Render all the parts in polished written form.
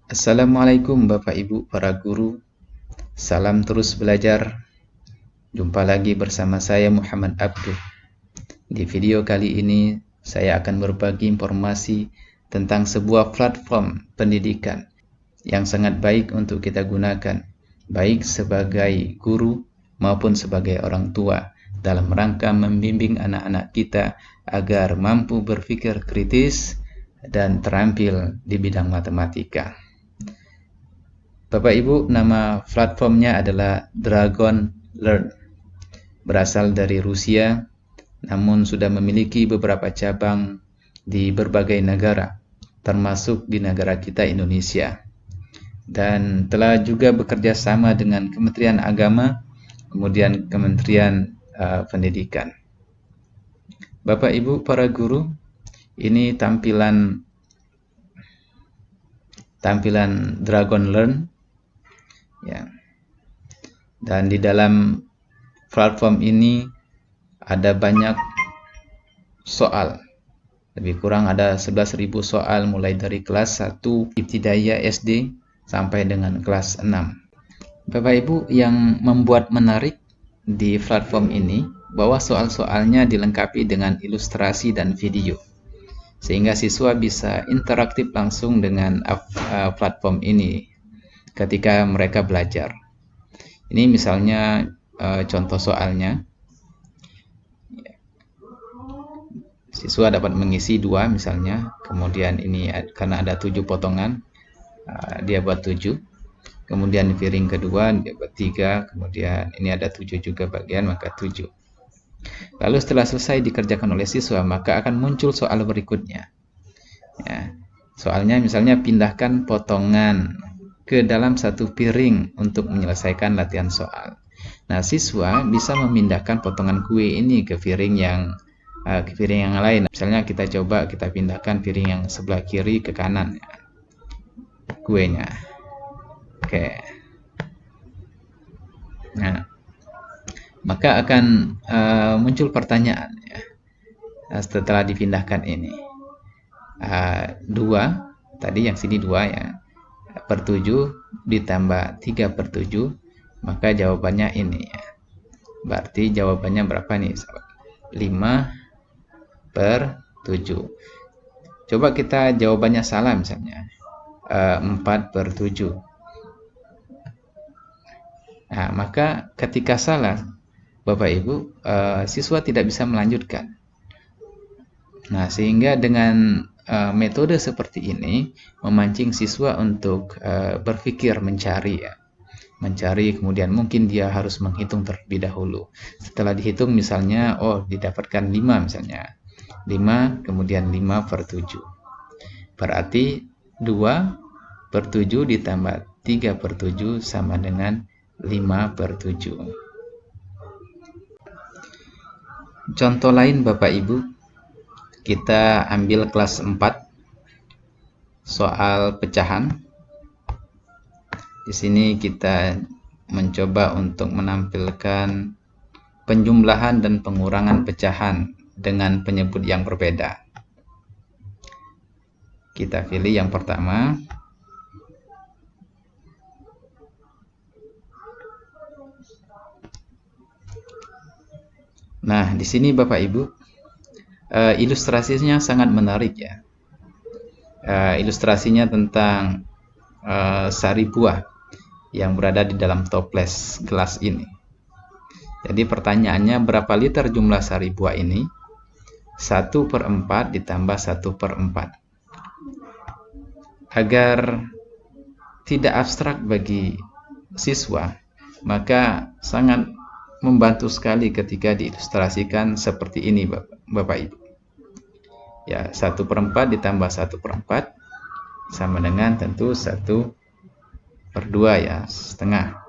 Assalamualaikum Bapak Ibu para guru, salam terus belajar. Jumpa lagi bersama saya Muhammad Abduh. Di video kali ini saya akan berbagi informasi tentang sebuah platform pendidikan yang sangat baik untuk kita gunakan, baik sebagai guru maupun sebagai orang tua, dalam rangka membimbing anak-anak kita agar mampu berpikir kritis dan terampil di bidang matematika. Bapak Ibu, nama platformnya adalah Dragon Learn. Berasal dari Rusia, namun sudah memiliki beberapa cabang di berbagai negara, termasuk di negara kita Indonesia. Dan telah juga bekerja sama dengan Kementerian Agama, kemudian Kementerian Pendidikan. Bapak Ibu para guru, ini tampilan Dragon Learn. Ya. Dan di dalam platform ini ada banyak soal. Lebih kurang ada 11.000 soal mulai dari kelas 1 Ibtidaiyah SD sampai dengan kelas 6. Bapak Ibu, yang membuat menarik di platform ini bahwa soal-soalnya dilengkapi dengan ilustrasi dan video, sehingga siswa bisa interaktif langsung dengan platform ini ketika mereka belajar. Ini misalnya contoh soalnya. Siswa dapat mengisi 2 misalnya, kemudian ini karena ada 7 potongan, dia buat 7. Kemudian piring kedua dia buat 3, kemudian ini ada 7 juga bagian, maka 7. Lalu setelah selesai dikerjakan oleh siswa, maka akan muncul soal berikutnya. Ya, soalnya misalnya pindahkan potongan ke dalam satu piring untuk menyelesaikan latihan soal. Nah, siswa bisa memindahkan potongan kue ini ke piring yang lain. Misalnya kita pindahkan piring yang sebelah kiri ke kanan, kuenya. Oke. Nah, maka akan muncul pertanyaan ya, setelah dipindahkan ini. 2 tadi yang sini 2 ya, per 7 ditambah 3/7, maka jawabannya ini ya. Berarti jawabannya berapa nih? 5/7. Coba kita jawabannya salah misalnya, 4/7. Nah, maka ketika salah, Bapak Ibu, siswa tidak bisa melanjutkan. Nah, sehingga dengan metode seperti ini memancing siswa untuk berpikir, mencari ya. Mencari, kemudian mungkin dia harus menghitung terlebih dahulu. Setelah dihitung misalnya, didapatkan 5 misalnya. 5 kemudian 5/7. Berarti 2/7 ditambah 3/7 sama dengan 5/7. Contoh lain Bapak Ibu, kita ambil kelas 4, soal pecahan. Di sini kita mencoba untuk menampilkan penjumlahan dan pengurangan pecahan dengan penyebut yang berbeda. Kita pilih yang pertama. Nah, di sini Bapak Ibu, ilustrasinya sangat menarik ya. Ilustrasinya tentang sari buah yang berada di dalam toples gelas ini. Jadi pertanyaannya, berapa liter jumlah sari buah ini? 1/4 ditambah 1/4. Agar tidak abstrak bagi siswa, maka sangat membantu sekali ketika diilustrasikan seperti ini Bapak Ibu. Ya, 1/4 ditambah 1/4 sama dengan tentu 1/2 ya, setengah.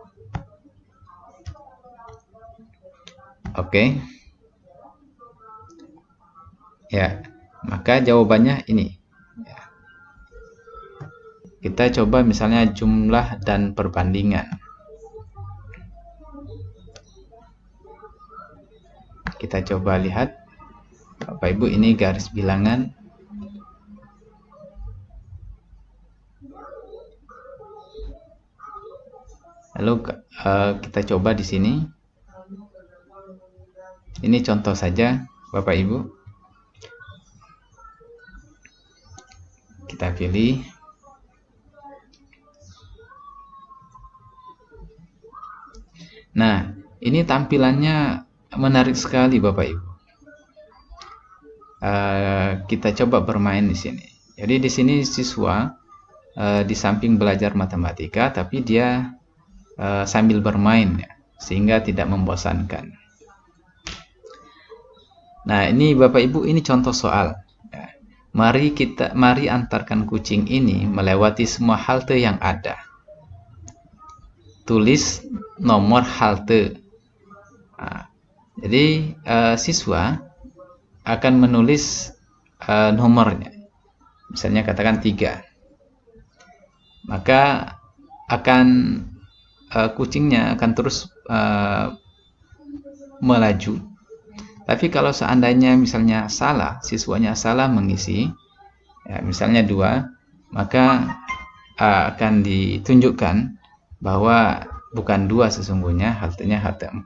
Oke. Ya, maka jawabannya ini. Ya. Kita coba misalnya jumlah dan perbandingan. Kita coba lihat, Bapak Ibu, ini garis bilangan. Lalu kita coba di sini. Ini contoh saja, Bapak Ibu. Kita pilih. Nah, ini tampilannya menarik sekali, Bapak Ibu. Kita coba bermain di sini. Jadi di sini siswa di samping belajar matematika, tapi dia sambil bermain, ya, sehingga tidak membosankan. Nah, ini Bapak Ibu, ini contoh soal. Ya. Mari antarkan kucing ini melewati semua halte yang ada. Tulis nomor halte. Nah, jadi siswa akan menulis nomornya. Misalnya katakan 3. Maka kucingnya akan terus melaju. Tapi kalau seandainya misalnya siswanya salah mengisi, ya, misalnya 2, maka akan ditunjukkan bahwa bukan 2 sesungguhnya, haltenya halte 4.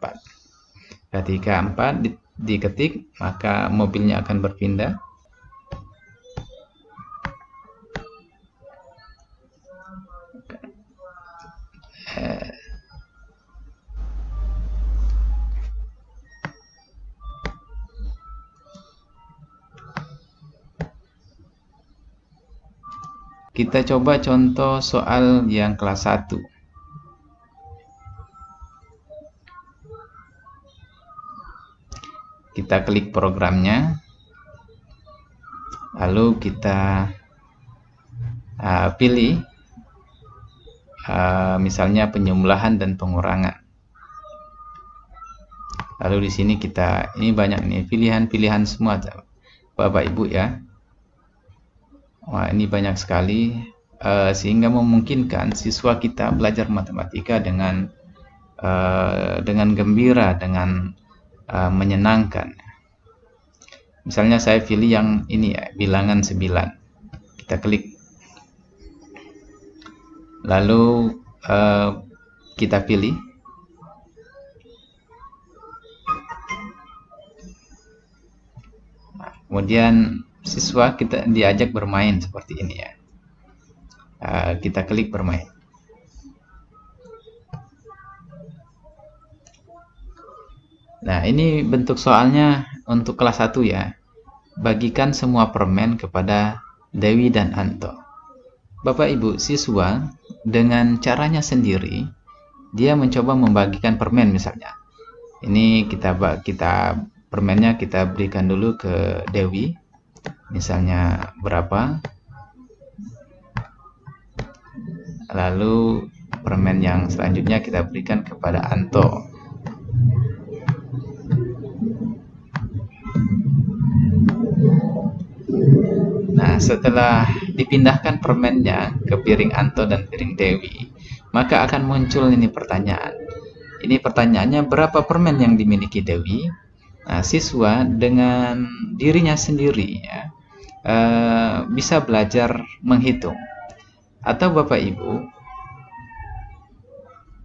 Ketika 4 diketik, maka mobilnya akan berpindah. Kita coba contoh soal yang kelas 1. Kita klik programnya, lalu kita pilih misalnya penjumlahan dan pengurangan. Lalu di sini ini banyak nih pilihan-pilihan semua, Bapak Ibu, ya. Wah, ini banyak sekali, sehingga memungkinkan siswa kita belajar matematika dengan gembira, dengan menyenangkan. Misalnya saya pilih yang ini, ya, bilangan 9. Kita klik. Lalu kita pilih. Kemudian siswa kita diajak bermain seperti ini, ya. Kita klik bermain. Nah, ini bentuk soalnya untuk kelas 1, ya. Bagikan semua permen kepada Dewi dan Anto. Bapak Ibu, siswa dengan caranya sendiri, dia mencoba membagikan permen misalnya. Ini permennya kita berikan dulu ke Dewi. Misalnya berapa? Lalu permen yang selanjutnya kita berikan kepada Anto. Nah, setelah dipindahkan permennya ke piring Anto dan piring Dewi, maka akan muncul ini pertanyaan. Ini pertanyaannya, berapa permen yang dimiliki Dewi? Nah, siswa dengan dirinya sendiri, ya, bisa belajar menghitung. Atau Bapak Ibu,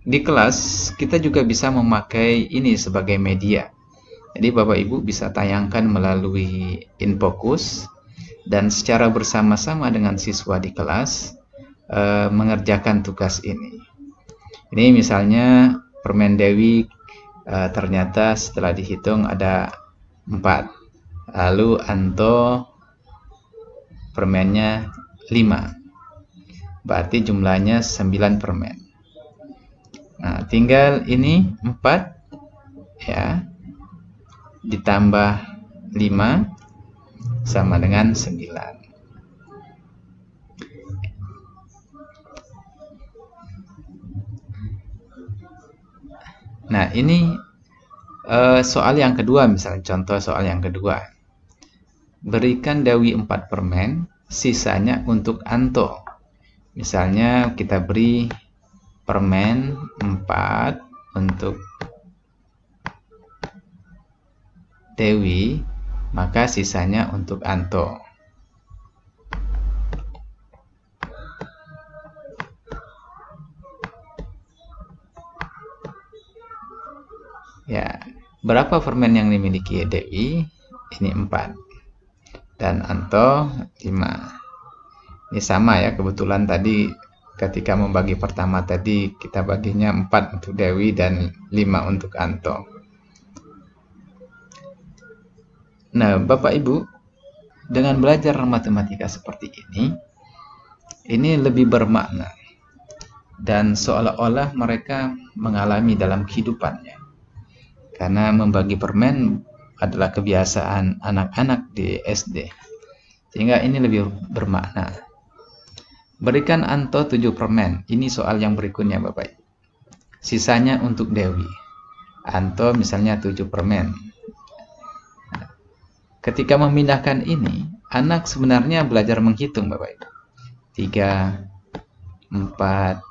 di kelas kita juga bisa memakai ini sebagai media. Jadi Bapak Ibu bisa tayangkan melalui InFocus dan secara bersama-sama dengan siswa di kelas mengerjakan tugas ini. Ini misalnya permen Dewi ternyata setelah dihitung ada 4. Lalu Anto permennya 5. Berarti jumlahnya 9 permen. Nah, tinggal ini 4, ya, ditambah 5 sama dengan 9. Nah, ini soal yang kedua, misalnya contoh soal yang kedua. Berikan Dewi 4 permen, sisanya untuk Anto. Misalnya kita beri permen 4 untuk Dewi, maka sisanya untuk Anto. Ya, berapa permen yang dimiliki Dewi? Ini 4. Dan Anto 5. Ini sama ya, kebetulan tadi ketika membagi pertama tadi kita baginya 4 untuk Dewi dan 5 untuk Anto. Nah, Bapak Ibu, dengan belajar matematika seperti ini lebih bermakna dan seolah-olah mereka mengalami dalam kehidupannya. Karena membagi permen adalah kebiasaan anak-anak di SD. Sehingga ini lebih bermakna. Berikan Anto 7 permen. Ini soal yang berikutnya Bapak Ibu. Sisanya untuk Dewi. Anto misalnya 7 permen. Ketika memindahkan ini, anak sebenarnya belajar menghitung Bapak Ibu. 3, 4,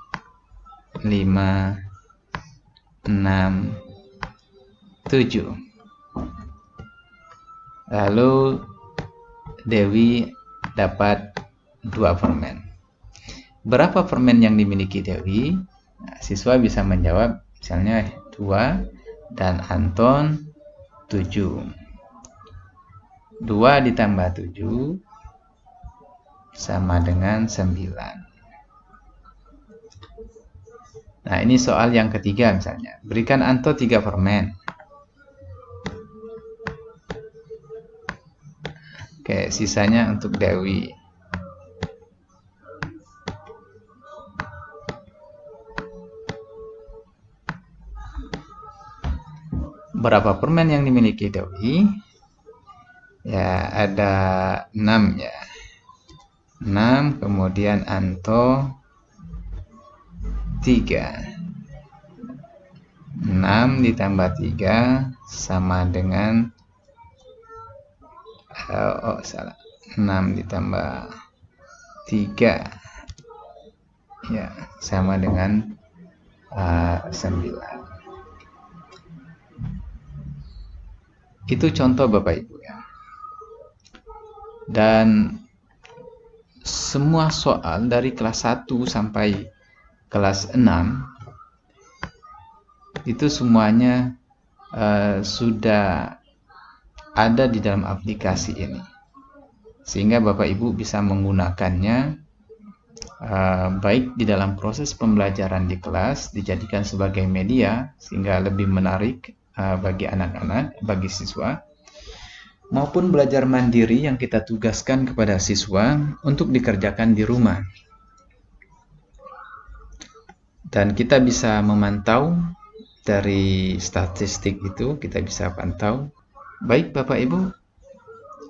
5, 6, 7. Lalu Dewi dapat 2 permen. Berapa permen yang dimiliki Dewi? Nah, siswa bisa menjawab misalnya 2 dan Anton 7. 2 ditambah 7 sama dengan 9. Nah, ini soal yang ketiga misalnya. Berikan Anto 3 permen. Oke, sisanya untuk Dewi. Berapa permen yang dimiliki Dewi? Ya, ada 6 ya. 6, kemudian Anto 3. 6 ditambah 3 sama dengan 6 ditambah 3 ya sama dengan 9. Itu contoh Bapak Ibu ya. Dan semua soal dari kelas 1 sampai kelas 6 itu semuanya sudah ada di dalam aplikasi ini, sehingga Bapak Ibu bisa menggunakannya baik di dalam proses pembelajaran di kelas, dijadikan sebagai media sehingga lebih menarik bagi anak-anak, bagi siswa, maupun belajar mandiri yang kita tugaskan kepada siswa untuk dikerjakan di rumah. Dan kita bisa memantau dari statistik itu, kita bisa pantau. Baik Bapak Ibu,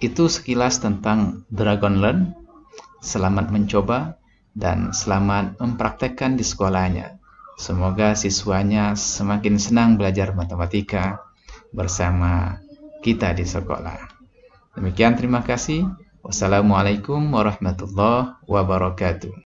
itu sekilas tentang Dragon Learn. Selamat mencoba dan selamat mempraktekkan di sekolahnya. Semoga siswanya semakin senang belajar matematika bersama kita di sekolah. Demikian, terima kasih. Wassalamualaikum warahmatullahi wabarakatuh.